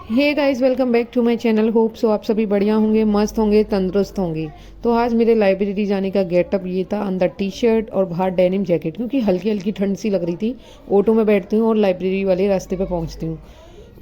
Hey guys, welcome back to my channel. Hope so आप सभी बढ़िया होंगे, मस्त होंगे, तंदुरुस्त होंगे। तो आज मेरे लाइब्रेरी जाने का गेटअप ये था, अंदर टी शर्ट और बाहर डेनिम जैकेट, क्योंकि हल्की हल्की ठंड सी लग रही थी। ऑटो में बैठती हूँ और लाइब्रेरी वाले रास्ते पे पहुँचती हूँ।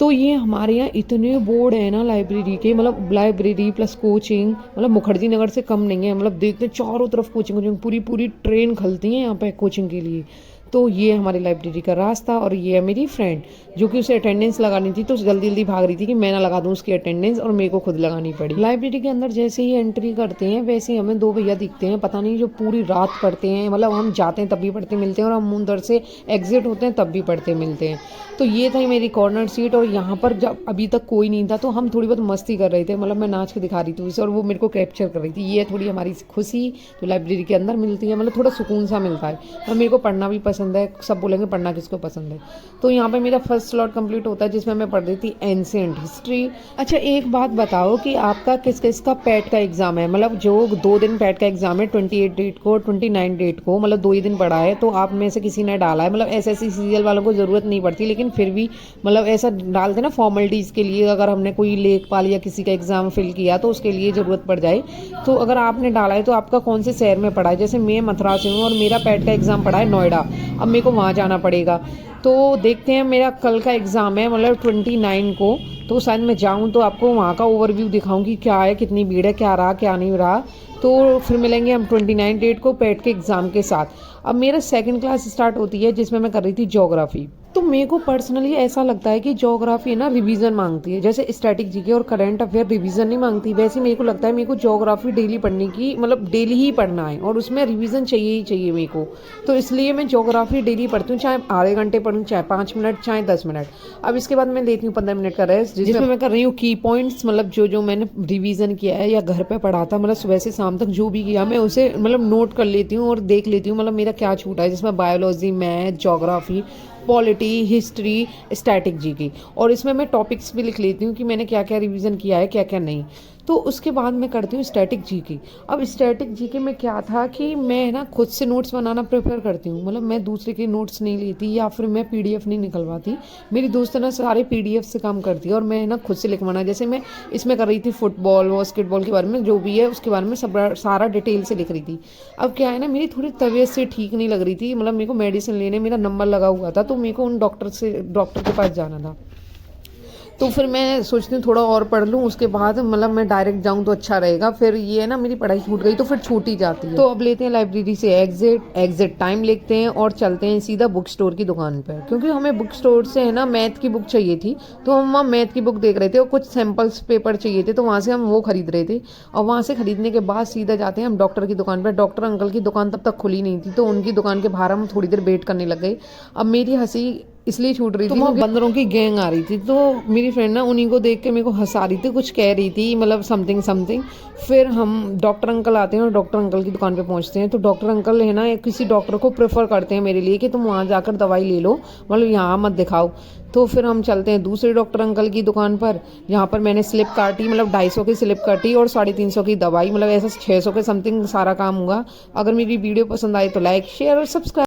तो ये हमारे यहाँ इतने बोर्ड है ना लाइब्रेरी के, मतलब लाइब्रेरी प्लस कोचिंग, मतलब मुखर्जी नगर से कम नहीं है। मतलब देखते हैं चारों तरफ कोचिंग कोचिंग, पूरी पूरी ट्रेन खलती है यहाँ पे कोचिंग के लिए। तो ये हमारी लाइब्रेरी का रास्ता, और ये है मेरी फ्रेंड जो कि उसे अटेंडेंस लगानी थी, तो जल्दी जल्दी भाग रही थी कि मैं ना लगा दूं उसकी अटेंडेंस, और मेरे को खुद लगानी पड़ी। लाइब्रेरी के अंदर जैसे ही एंट्री करते हैं वैसे ही हमें दो भैया दिखते हैं, पता नहीं जो पूरी रात पढ़ते हैं। मतलब हम जाते हैं तब भी पढ़ते मिलते हैं, और हम उधर से एग्जिट होते हैं तब भी पढ़ते मिलते हैं। तो ये था मेरी कॉर्नर सीट, और यहाँ पर जब अभी तक कोई नहीं था तो हम थोड़ी बहुत मस्ती कर रहे थे। मतलब मैं नाच के दिखा रही थी उसे और वो मेरे को कैप्चर कर रही थी। ये थोड़ी हमारी खुशी जो लाइब्रेरी के अंदर मिलती है, मतलब थोड़ा सुकून सा मिलता है। और मेरे को पढ़ना भी पसंद है। सब बोलेंगे पढ़ना किसको पसंद है। तो यहाँ पे मेरा फर्स्ट स्लॉट कंप्लीट होता है जिसमें मैं पढ़ रही थी एंशिएंट हिस्ट्री। अच्छा, एक बात बताओ कि आपका किस किस का पैट का एग्जाम है? मतलब जो 2 दिन पैट का एग्जाम है, 28 डेट को 29 डेट को, मतलब 2 ही दिन पढ़ा है। तो आप में से किसी ने डाला है, मतलब एसएससी सीरियल वालों को जरूरत नहीं पड़ती, लेकिन फिर भी मतलब ऐसा डालते ना फॉर्मेलिटीज़ के लिए, अगर हमने कोई लेखपाल या किसी का एग्जाम फिल किया तो उसके लिए ज़रूरत पड़ जाए। तो अगर आपने डाला है तो आपका कौन से शहर में पड़ा है? जैसे मैं मथुरा से हूँ और मेरा पैट का एग्ज़ाम पड़ा है नोएडा। अब मेरे को वहाँ जाना पड़ेगा। तो देखते हैं, मेरा कल का एग्ज़ाम है, मतलब 29 को। तो शायद मैं जाऊँ तो आपको वहाँ का ओवरव्यू दिखाऊंगी, क्या है, कितनी भीड़ है, क्या रहा क्या नहीं रहा। तो फिर मिलेंगे हम 29 डेट को पैट के एग्ज़ाम के साथ। अब मेरा सेकंड क्लास स्टार्ट होती है जिसमें मैं कर रही थी ज्योग्राफी। तो मेरे को पर्सनली ऐसा लगता है कि ज्योग्राफी है ना रिवीजन मांगती है। जैसे स्टैटिक जीके और करंट अफेयर रिवीजन नहीं मांगती, वैसे मेरे को लगता है मेरे को ज्योग्राफी डेली पढ़ने की, मतलब डेली ही पढ़ना है, और उसमें रिवीजन चाहिए ही चाहिए मेरे को। तो इसलिए मैं ज्योग्राफी डेली पढ़ती हूँ, चाहे आधे घंटे पढ़ूँ, चाहे 5 मिनट, चाहे 10 मिनट। अब इसके बाद मैं लेती हूँ 15 मिनट का रेस्ट, जिसमें मैं कर रही हूँ की पॉइंट्स, मतलब जो जो मैंने रिवीजन किया है या घर पे पढ़ा था, मतलब सुबह से शाम तक जो भी किया मैं उसे मतलब नोट कर लेती हूँ और देख लेती हूँ मतलब मेरा क्या छूटा है। जिसमें biology, math, geography, polity, history, static GK, और इसमें मैं टॉपिक्स भी लिख लेती हूँ कि मैंने क्या क्या रिवीजन किया है, क्या क्या नहीं। तो उसके बाद मैं करती हूँ स्टैटिक जीके। अब स्टैटिक जीके में क्या था कि मैं ना खुद से नोट्स बनाना प्रेफर करती हूँ। मतलब मैं दूसरे के नोट्स नहीं लेती, या फिर मैं पीडीएफ नहीं निकलवाती। मेरी दोस्त ना सारे पीडीएफ से काम करती है और मैं ना खुद से लिखवाना। जैसे मैं इसमें कर रही थी फुटबॉल, बास्केटबॉल के बारे में जो भी है उसके बारे में सब सारा डिटेल से लिख रही थी। अब क्या है ना, मेरी थोड़ी तबीयत से ठीक नहीं लग रही थी, मतलब मेरे को मेडिसिन लेने मेरा नंबर लगा हुआ था, तो मेरे को उन डॉक्टर के पास जाना था। तो फिर मैं सोचती हूँ थोड़ा और पढ़ लूँ, उसके बाद मतलब मैं डायरेक्ट जाऊँ तो अच्छा रहेगा। फिर ये है ना, मेरी पढ़ाई छूट गई तो फिर छूट ही जाती है। तो अब लेते हैं लाइब्रेरी से एग्जिट टाइम लिखते हैं और चलते हैं सीधा बुक स्टोर की दुकान पर, क्योंकि हमें बुक स्टोर से है ना मैथ की बुक चाहिए थी। तो हम वहाँ मैथ की बुक देख रहे थे और कुछ सैम्पल्स पेपर चाहिए थे, तो वहाँ से हम वो खरीद रहे थे। और वहाँ से खरीदने के बाद सीधा जाते हैं हम डॉक्टर की दुकान पर। डॉक्टर अंकल की दुकान तब तक खुली नहीं थी, तो उनकी दुकान के बाहर हम थोड़ी देर वेट करने लग गए। अब मेरी हंसी इसलिए छूट रही थी, वहाँ बंदरों की गैंग आ रही थी। तो मेरी फ्रेंड ना उन्हीं को देख के मेरे को हंसा रही थी, कुछ कह रही थी, मतलब समथिंग समथिंग। फिर हम डॉक्टर अंकल आते हैं और डॉक्टर अंकल की दुकान पे पहुंचते हैं। तो डॉक्टर अंकल है ना किसी डॉक्टर को प्रेफर करते हैं मेरे लिए कि तुम वहाँ जाकर दवाई ले लो, मतलब यहाँ मत दिखाओ। तो फिर हम चलते हैं दूसरे डॉक्टर अंकल की दुकान पर। यहाँ पर मैंने स्लिप काटी, मतलब 250 की स्लिप काटी और 350 की दवाई, मतलब ऐसा 600 के समथिंग सारा काम हुआ। अगर मेरी वीडियो पसंद आए तो लाइक, शेयर और सब्सक्राइब।